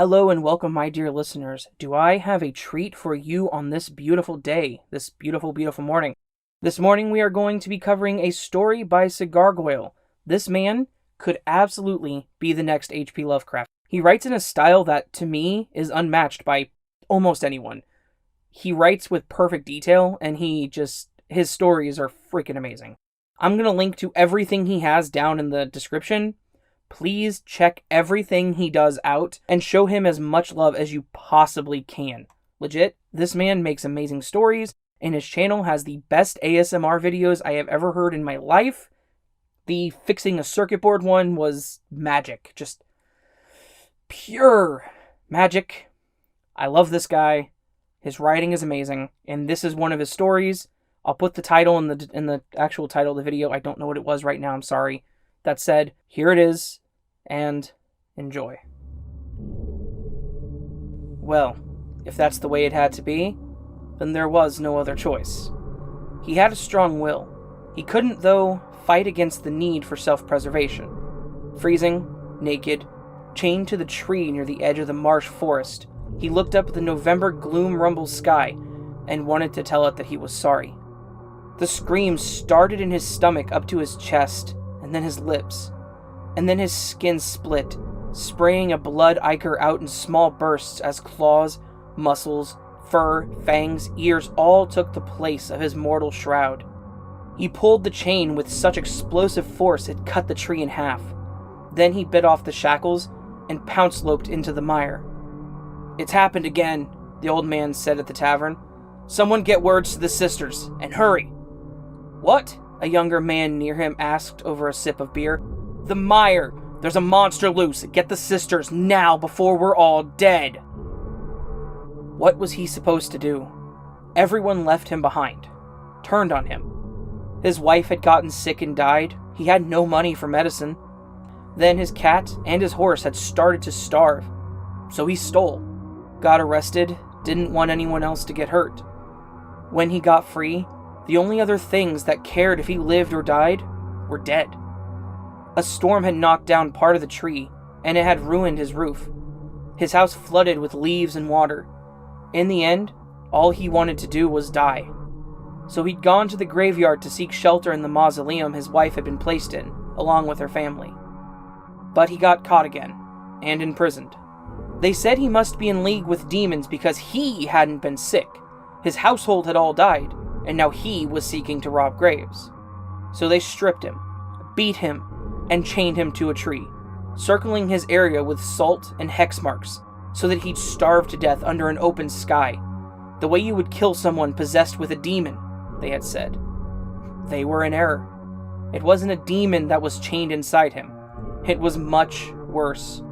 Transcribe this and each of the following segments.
Hello and welcome, my dear listeners. Do I have a treat for you on this beautiful day, this beautiful, beautiful morning? This morning we are going to be covering a story by Cigargoyle. This man could absolutely be the next H.P. Lovecraft. He writes in a style that, to me, is unmatched by almost anyone. He writes with perfect detail, and his stories are freaking amazing. I'm going to link to everything he has down in the description. Please check everything he does out and show him as much love as you possibly can. Legit, this man makes amazing stories, and his channel has the best ASMR videos I have ever heard in my life. The fixing a circuit board one was magic. Just pure magic. I love this guy. His writing is amazing, and this is one of his stories. I'll put the title in the actual title of the video. I don't know what it was right now, I'm sorry. That said, here it is, and enjoy. Well, if that's the way it had to be, then there was no other choice. He had a strong will. He couldn't, though, fight against the need for self-preservation. Freezing, naked, chained to the tree near the edge of the marsh forest, he looked up at the November gloom-rumbled sky and wanted to tell it that he was sorry. The scream started in his stomach up to his chest, and then his lips, and then his skin split, spraying a blood ichor out in small bursts as claws, muscles, fur, fangs, ears all took the place of his mortal shroud. He pulled the chain with such explosive force it cut the tree in half. Then he bit off the shackles and pounce-loped into the mire. "It's happened again," the old man said at the tavern. "Someone get words to the sisters, and hurry." "What?" a younger man near him asked over a sip of beer. "The mire! There's a monster loose! Get the sisters now before we're all dead!" What was he supposed to do? Everyone left him behind, turned on him. His wife had gotten sick and died. He had no money for medicine. Then his cat and his horse had started to starve. So he stole, got arrested, didn't want anyone else to get hurt. When he got free, the only other things that cared if he lived or died were dead. A storm had knocked down part of the tree, and it had ruined his roof. His house flooded with leaves and water. In the end, all he wanted to do was die. So he'd gone to the graveyard to seek shelter in the mausoleum his wife had been placed in, along with her family. But he got caught again, and imprisoned. They said he must be in league with demons because he hadn't been sick. His household had all died, and now he was seeking to rob graves. So they stripped him, beat him, and chained him to a tree, circling his area with salt and hex marks, so that he'd starve to death under an open sky, the way you would kill someone possessed with a demon, they had said. They were in error. It wasn't a demon that was chained inside him. It was much worse.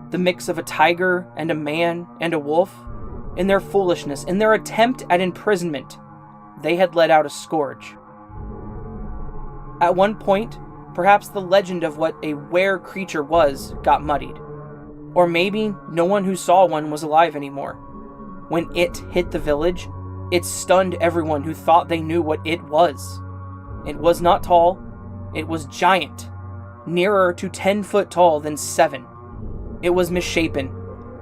The mix of a tiger and a man and a wolf. In their foolishness, in their attempt at imprisonment, they had let out a scourge. At one point, perhaps the legend of what a were creature was got muddied. Or maybe no one who saw one was alive anymore. When it hit the village, it stunned everyone who thought they knew what it was. It was not tall, it was giant, nearer to 10 foot tall than 7. It was misshapen,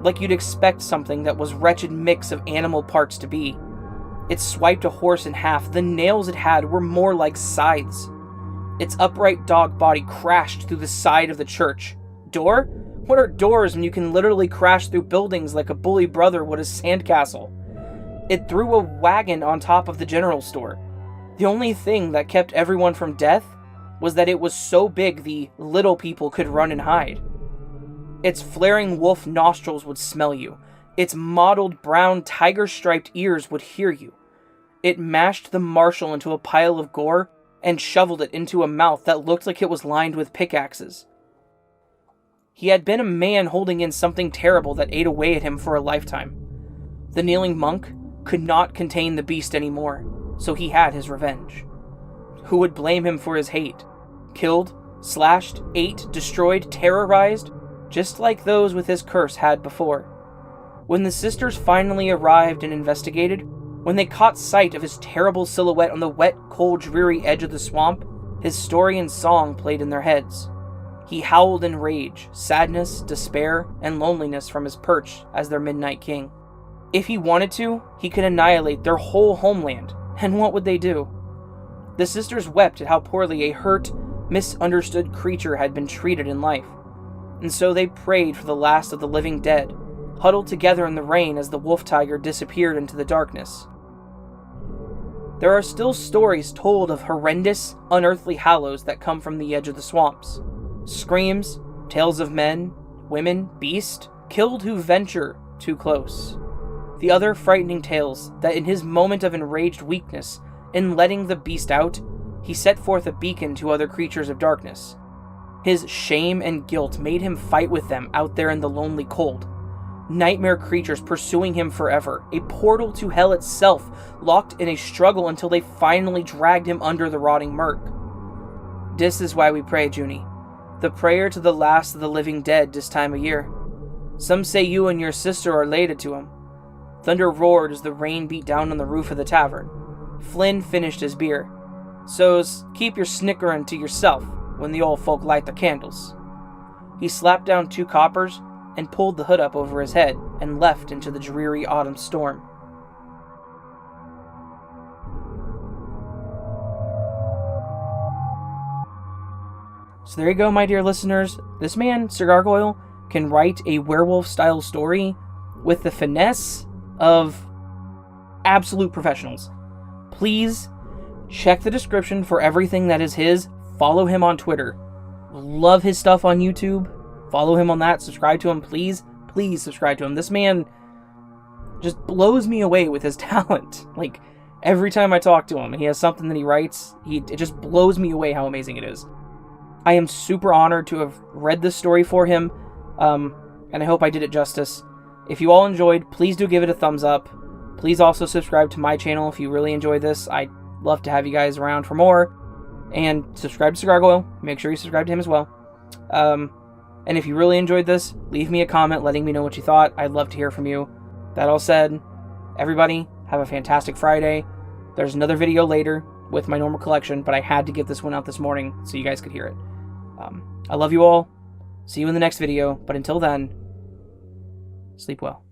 like you'd expect something that was wretched mix of animal parts to be. It swiped a horse in half. The nails it had were more like scythes. Its upright dog body crashed through the side of the church. Door? What are doors when you can literally crash through buildings like a bully brother would a sandcastle? It threw a wagon on top of the general store. The only thing that kept everyone from death was that it was so big the little people could run and hide. Its flaring wolf nostrils would smell you. Its mottled brown tiger-striped ears would hear you. It mashed the marshal into a pile of gore and shoveled it into a mouth that looked like it was lined with pickaxes. He had been a man holding in something terrible that ate away at him for a lifetime. The kneeling monk could not contain the beast anymore, so he had his revenge. Who would blame him for his hate? Killed, slashed, ate, destroyed, terrorized, just like those with his curse had before. When the sisters finally arrived and investigated, when they caught sight of his terrible silhouette on the wet, cold, dreary edge of the swamp, his story and song played in their heads. He howled in rage, sadness, despair, and loneliness from his perch as their midnight king. If he wanted to, he could annihilate their whole homeland, and what would they do? The sisters wept at how poorly a hurt, misunderstood creature had been treated in life, and so they prayed for the last of the living dead, huddled together in the rain as the Wulftigre disappeared into the darkness. There are still stories told of horrendous, unearthly hallows that come from the edge of the swamps. Screams, tales of men, women, beasts, killed who venture too close. The other frightening tales that in his moment of enraged weakness, in letting the beast out, he set forth a beacon to other creatures of darkness. His shame and guilt made him fight with them out there in the lonely cold. Nightmare creatures pursuing him forever, a portal to hell itself, locked in a struggle until they finally dragged him under the rotting murk. This is why we pray, Junie. The prayer to the last of the living dead this time of year. Some say you and your sister are related to him. Thunder roared as the rain beat down on the roof of the tavern. Flynn finished his beer. So's keep your snickering to yourself when the old folk light their candles. He slapped down 2 coppers and pulled the hood up over his head and left into the dreary autumn storm. So there you go, my dear listeners. This man, Cigargoyle, can write a werewolf-style story with the finesse of absolute professionals. Please check the description for everything that is his. Follow him on Twitter. Love his stuff on YouTube. Follow him on that. Subscribe to him. Please subscribe to him. This man just blows me away with his talent. Like, every time I talk to him and he has something that he writes, it just blows me away how amazing it is. I am super honored to have read this story for him, and I hope I did it justice. If you all enjoyed, please do give it a thumbs up. Please also subscribe to my channel if you really enjoyed this. I'd love to have you guys around for more. And subscribe to Cigargoyle. Make sure you subscribe to him as well. And if you really enjoyed this, leave me a comment letting me know what you thought. I'd love to hear from you. That all said, everybody, have a fantastic Friday. There's another video later with my normal collection, but I had to get this one out this morning so you guys could hear it. I love you all. See you in the next video, but until then, sleep well.